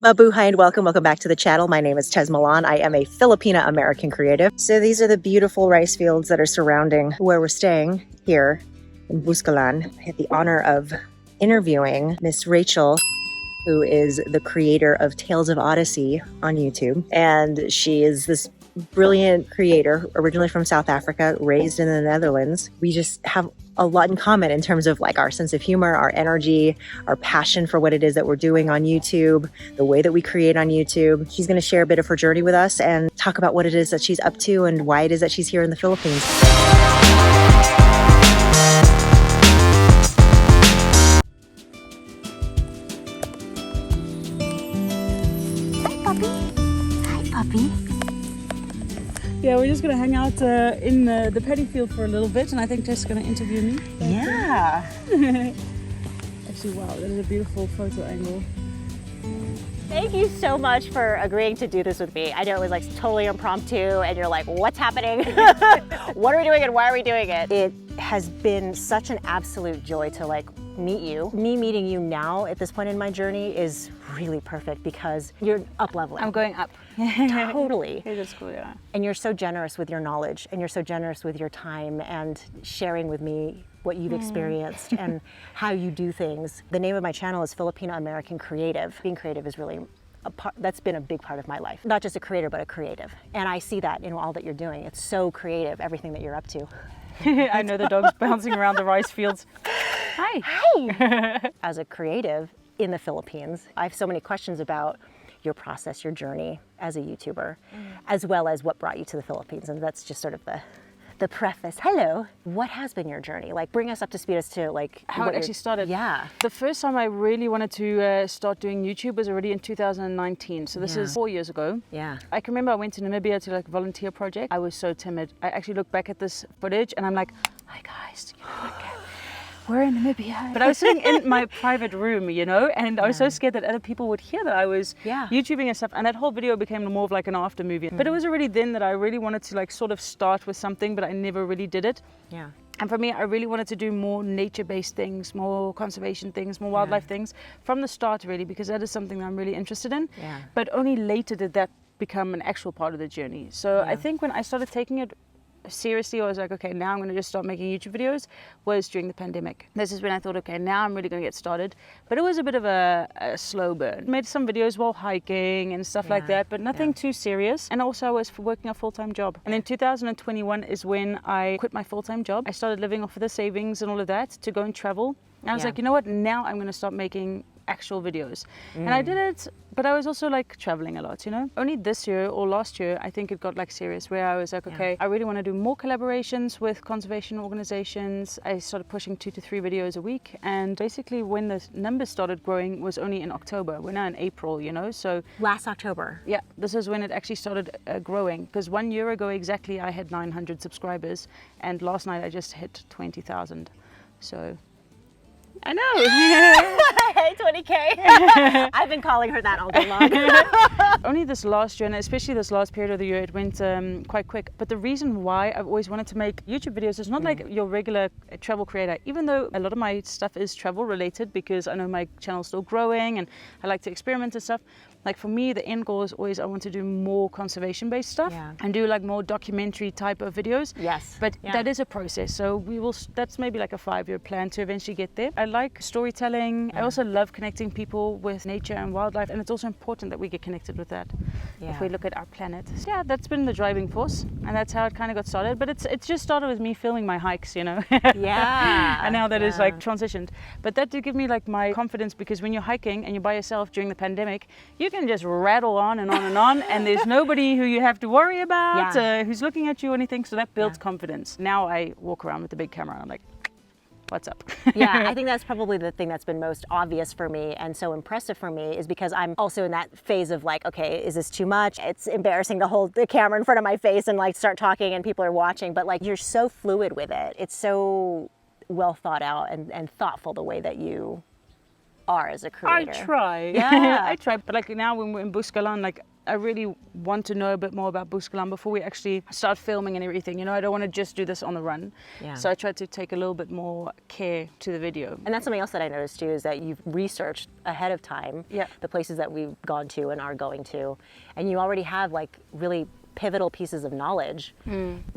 Mabuhay and welcome back to the channel. My name is Tez Milan. I am a Filipina American creative. So these are the beautiful rice fields that are surrounding where we're staying here in Buscalan. I had the honor of interviewing Miss Rachel, who is the creator of Tales of Odyssey on YouTube. And she is this brilliant creator, originally from South Africa, raised in the Netherlands. We just have a lot in common in terms of like our sense of humor, our energy, our passion for what it is that we're doing on YouTube, the way that we create on YouTube. She's going to share a bit of her journey with us and talk about what it is that she's up to and why it is that she's here in the Philippines. Hi, puppy. Hi, puppy. Yeah, we're just going to hang out in the paddy field for a little bit, and I think Tess is going to interview me. Yeah. Actually, wow, that is a beautiful photo angle. Thank you so much for agreeing to do this with me. I know it was like totally impromptu and you're like, what's happening? What are we doing and why are we doing it? It has been such an absolute joy to like meet you. Me meeting you now at this point in my journey is really perfect because you're up leveling. I'm going up. Totally. It is cool, yeah. And you're so generous with your knowledge and you're so generous with your time and sharing with me what you've experienced and how you do things. The name of my channel is Filipina American Creative. Being creative is really that's been a big part of my life. Not just a creator, but a creative. And I see that in all that you're doing. It's so creative, everything that you're up to. I know the dog's bouncing around the rice fields. Hi. Hi. As a creative in the Philippines, I have so many questions about your process, your journey as a YouTuber, as well as what brought you to the Philippines. And that's just sort of the preface. Hello. What has been your journey? Like, bring us up to speed as to like How it actually started. Yeah. The first time I really wanted to start doing YouTube was already in 2019. So this is 4 years ago. Yeah. I can remember I went to Namibia to like volunteer project. I was so timid. I actually look back at this footage and I'm like, hi guys, we're in Namibia. But I was sitting in my private room, you know, and I was so scared that other people would hear that I was YouTubing and stuff. And that whole video became more of like an after movie. But it was already then that I really wanted to like sort of start with something, but I never really did it. Yeah. And for me, I really wanted to do more nature-based things, more conservation things, more wildlife things from the start, really, because that is something that I'm really interested in. Yeah. But only later did that become an actual part of the journey. So I think when I started taking it seriously, I was like, okay, now I'm going to just start making YouTube videos, was during the pandemic. This is when I thought, okay, now I'm really going to get started. But it was a bit of a slow burn. Made some videos while hiking and stuff like that, but nothing too serious. And also I was working a full-time job. And then 2021 is when I quit my full-time job. I started living off of the savings and all of that to go and travel. And I was like, you know what, now I'm going to start making actual videos. And I did it, but I was also like traveling a lot, you know. Only this year or last year, I think it got like serious where I was like, okay, I really want to do more collaborations with conservation organizations. I started pushing 2 to 3 videos a week. And basically when the numbers started growing was only in October. We're now in April, you know, so. Last October. Yeah, this is when it actually started growing. Because 1 year ago exactly, I had 900 subscribers. And last night I just hit 20,000. So. I know. Hey, 20K. I've been calling her that all day long. Only this last year, and especially this last period of the year, it went quite quick. But the reason why I've always wanted to make YouTube videos is not like your regular travel creator, even though a lot of my stuff is travel related because I know my channel's still growing and I like to experiment and stuff. Like for me, the end goal is always I want to do more conservation-based stuff and do like more documentary type of videos. Yes. But that is a process. So we will. That's maybe like a 5-year plan to eventually get there. I like storytelling. I also love connecting people with nature and wildlife, and it's also important that we get connected with that. If we look at our planet. So yeah, that's been the driving force, and that's how it kind of got started. But it's just started with me filming my hikes, you know. And now that is like transitioned. But that did give me like my confidence because when you're hiking and you're by yourself during the pandemic, you can just rattle on and on and on, and there's nobody who you have to worry about, who's looking at you or anything. So that builds confidence. Now I walk around with the big camera and I'm like, what's up? Yeah, I think that's probably the thing that's been most obvious for me and so impressive for me is because I'm also in that phase of like, okay, is this too much? It's embarrassing to hold the camera in front of my face and like start talking and people are watching, but like you're so fluid with it. It's so well thought out and thoughtful the way that you are as a I creator. try. Yeah. I try. But like now when we're in Buskalan, like I really want to know a bit more about Buskalan before we actually start filming and everything. You know, I don't want to just do this on the run. Yeah. So I try to take a little bit more care to the video. And that's something else that I noticed too, is that you've researched ahead of time Yeah. the places that we've gone to and are going to. And you already have like really pivotal pieces of knowledge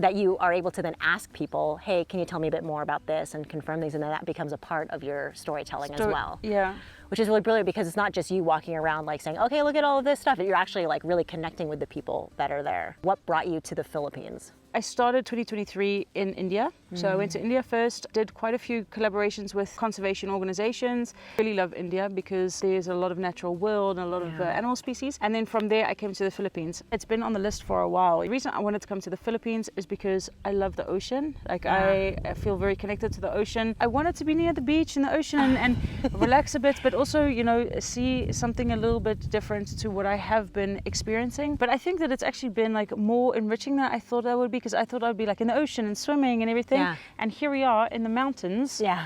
that you are able to then ask people, hey, can you tell me a bit more about this, and confirm these, and then that becomes a part of your storytelling as well. Yeah. Which is really brilliant, because it's not just you walking around like saying, okay, look at all of this stuff. You're actually like really connecting with the people that are there. What brought you to the Philippines? I started 2023 in India. So I went to India first, did quite a few collaborations with conservation organizations. Really love India because there's a lot of natural world and a lot of animal species. And then from there I came to the Philippines. It's been on the list for a while. The reason I wanted to come to the Philippines is because I love the ocean. Like I feel very connected to the ocean. I wanted to be near the beach and the ocean and relax a bit, but also, you know, see something a little bit different to what I have been experiencing. But I think that it's actually been like more enriching than I thought I would be, because I thought I'd be like in the ocean and swimming and everything. Yeah. And here we are in the mountains. Yeah.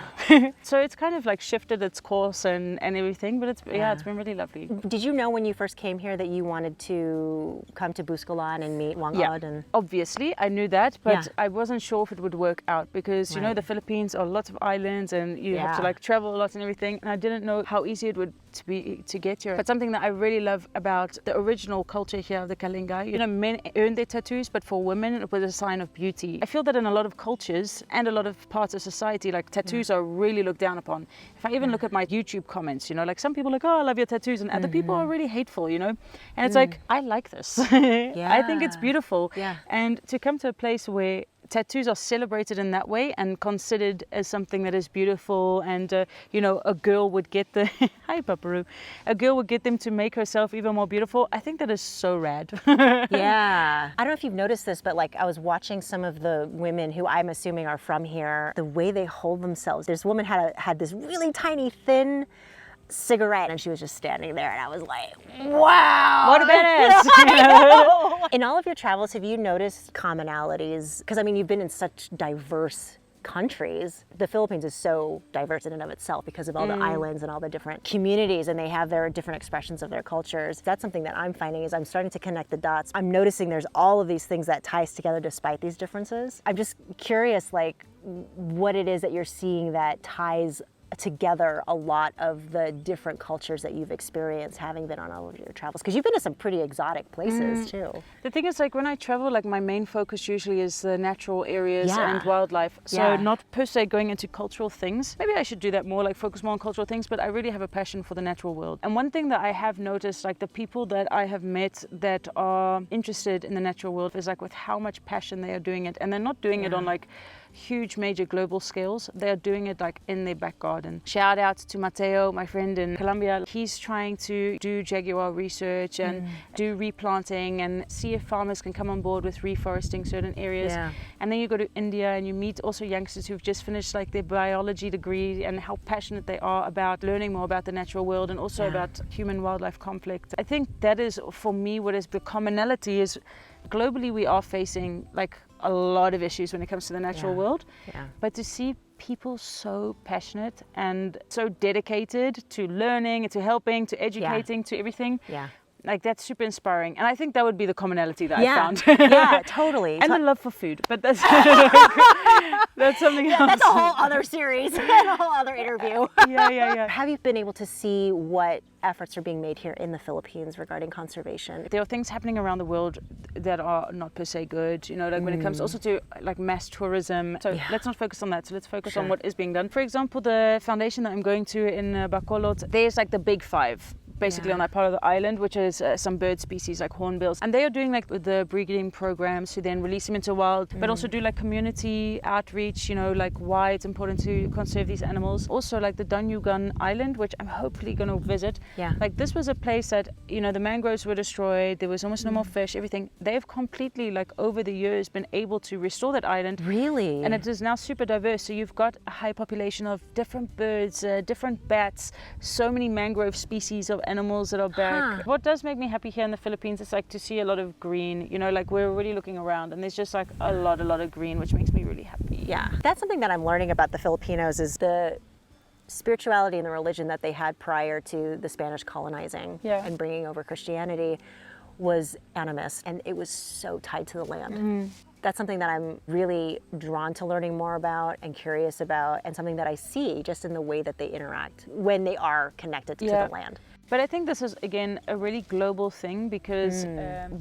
So it's kind of like shifted its course and everything, but it's been really lovely. Did you know when you first came here that you wanted to come to Buskalan and meet Wang Yeah, Od? And obviously I knew that, but Yeah. I wasn't sure if it would work out because you know Right. the Philippines are lots of islands and you have to Yeah. like travel a lot and everything, and I didn't know how easy it would to get here. But something that I really love about the original culture here of the Kalinga, you know, men earn their tattoos, but for women it was a sign of beauty. I feel that in a lot of cultures and a lot of parts of society, like tattoos are really looked down upon. If I even look at my YouTube comments, you know, like some people are like, oh, I love your tattoos, and other people are really hateful, you know, and it's like, I like this. I think it's beautiful. Yeah. And to come to a place where tattoos are celebrated in that way and considered as something that is beautiful, and you know, a girl would get the hi Paparu, a girl would get them to make herself even more beautiful. I think that is so rad. yeah. I don't know if you've noticed this, but like I was watching some of the women who I'm assuming are from here, the way they hold themselves. This woman had this really tiny, thin cigarette, and she was just standing there, and I was like, wow, What a badass. In all of your travels, have you noticed commonalities? Because I mean, you've been in such diverse countries. The Philippines is so diverse in and of itself because of all the islands and all the different communities, and they have their different expressions of their cultures. That's something that I'm finding, is I'm starting to connect the dots. I'm noticing there's all of these things that ties together despite these differences. I'm just curious, like, what it is that you're seeing that ties together a lot of the different cultures that you've experienced having been on all of your travels, because you've been to some pretty exotic places too. The thing is, like when I travel, like my main focus usually is the natural areas Yeah. and wildlife. So Yeah. not per se going into cultural things. Maybe I should do that more, like focus more on cultural things, but I really have a passion for the natural world. And one thing that I have noticed, like the people that I have met that are interested in the natural world, is like with how much passion they are doing it. And they're not doing it on like huge major global scales. They are doing it like in their back garden. Shout out to Mateo, my friend in Colombia. He's trying to do jaguar research and do replanting and see if farmers can come on board with reforesting certain areas. Yeah. And then you go to India and you meet also youngsters who've just finished like their biology degree, and how passionate they are about learning more about the natural world and also about human wildlife conflict. I think that is for me what is the commonality is globally we are facing like a lot of issues when it comes to the natural world. Yeah. But to see people so passionate and so dedicated to learning and to helping, to educating, to everything. Yeah. Like that's super inspiring, and I think that would be the commonality that I found. Yeah, totally. And the love for food, but that's that's something else. That's a whole other series and a whole other interview. Yeah. Have you been able to see what efforts are being made here in the Philippines regarding conservation? There are things happening around the world that are not per se good, you know, like when it comes also to like mass tourism. So let's not focus on that. So let's focus on what is being done. For example, the foundation that I'm going to in Bacolod, there's like the big five basically on that part of the island, which is some bird species like hornbills, and they are doing like the breeding programs to then release them into wild, but also do like community outreach, you know, like why it's important to conserve these animals. Also like the Danyugan Island, which I'm hopefully going to visit. Like this was a place that, you know, the mangroves were destroyed, there was almost no more fish, everything. They've completely like over the years been able to restore that island. Really? And it is now super diverse. So you've got a high population of different birds, different bats, so many mangrove species of animals that are back. What does make me happy here in the Philippines is like to see a lot of green, you know, like we're really looking around and there's just like a lot of green, which makes me really happy. Yeah. That's something that I'm learning about the Filipinos, is the spirituality and the religion that they had prior to the Spanish colonizing and bringing over Christianity was animist, and it was so tied to the land. That's something that I'm really drawn to learning more about and curious about, and something that I see just in the way that they interact when they are connected to the land. But I think this is, again, a really global thing because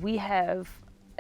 we have,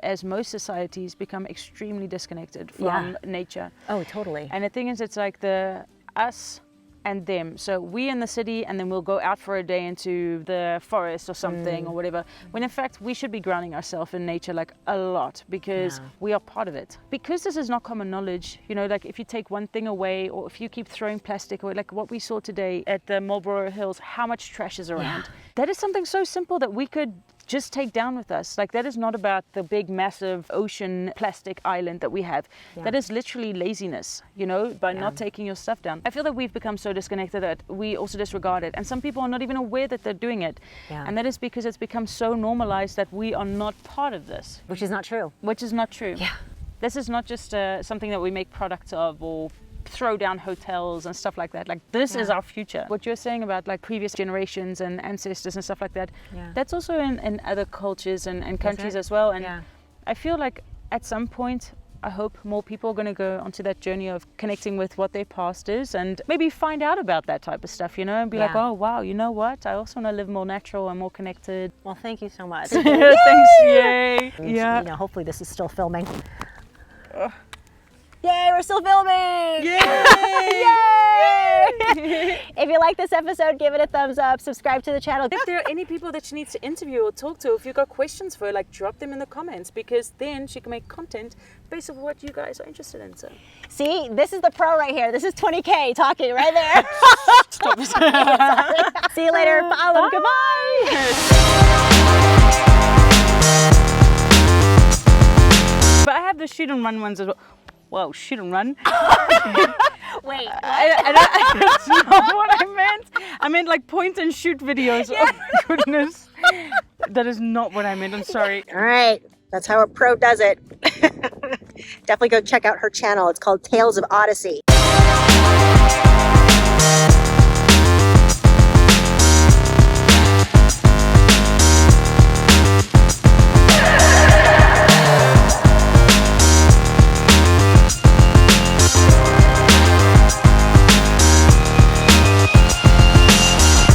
as most societies, become extremely disconnected from nature. Oh, totally. And the thing is, it's like the us and them. So we in the city, and then we'll go out for a day into the forest or something or whatever. When in fact, we should be grounding ourselves in nature like a lot because we are part of it. Because this is not common knowledge, you know, like if you take one thing away or if you keep throwing plastic away, like what we saw today at the Marlborough Hills, how much trash is around. That is something so simple that we could just take down with us. Like that is not about the big massive ocean plastic island that we have. That is literally laziness, you know, by not taking your stuff down. I feel that we've become so disconnected that we also disregard it, and some people are not even aware that they're doing it. And that is because it's become so normalized that we are not part of this. Which is not true. Which is not true. This is not just something that we make products of or throw down hotels and stuff like that. Like this is our future. What you're saying about like previous generations and ancestors and stuff like that, that's also in other cultures and countries as well. And I feel like at some point, I hope more people are going to go onto that journey of connecting with what their past is and maybe find out about that type of stuff, you know, and be like, oh wow, you know what? I also want to live more natural and more connected. Well, thank you so much. Thanks, yay. You know, hopefully this is still filming. Yay, we're still filming! Yay! Yay! If you like this episode, give it a thumbs up, subscribe to the channel. If there are any people that she needs to interview or talk to, if you've got questions for her, like drop them in the comments, because then she can make content based on what you guys are interested in. So see, this is the pro right here. This is 20K talking right there. stop it. See you later. Bye. Goodbye. But I have the shoot and run ones as well. Whoa, shoot and run. Wait. That's not what I meant. I meant like point and shoot videos. Oh my goodness. That is not what I meant. I'm sorry. All right. That's how a pro does it. Definitely go check out her channel. It's called Tales of Odyssey.